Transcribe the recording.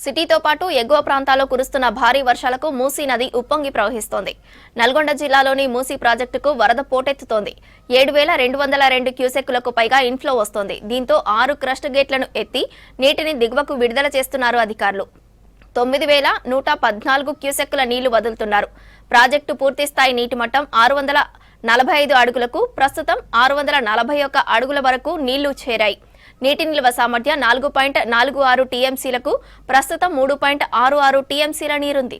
సిటీతో పాటు ఎగువ ప్రాంతాల్లో కురుస్తున్న భారీ వర్షాలకు మూసీ నది ఉప్పొంగి ప్రవహిస్తోంది. నల్గొండ జిల్లాలోని మూసీ ప్రాజెక్టుకు వరద పోటెత్తుతోంది. 7,202 క్యూసెక్కులకు పైగా ఇన్ఫ్లో వస్తోంది. దీంతో 6 క్రస్ట్ గేట్లను ఎత్తి నీటిని దిగువకు విడుదల చేస్తున్నారు అధికారులు. 9,114 క్యూసెక్కుల నీళ్లు వదులుతున్నారు. ప్రాజెక్టు పూర్తిస్థాయి నీటి మట్టం 645 అడుగులకు, ప్రస్తుతం 641 అడుగుల వరకు నీళ్లు చేరాయి. నీటి నిల్వ సామర్థ్యం 4.46 టీఎంసీలకు, ప్రస్తుతం 3.66 టీఎంసీల నీరుంది.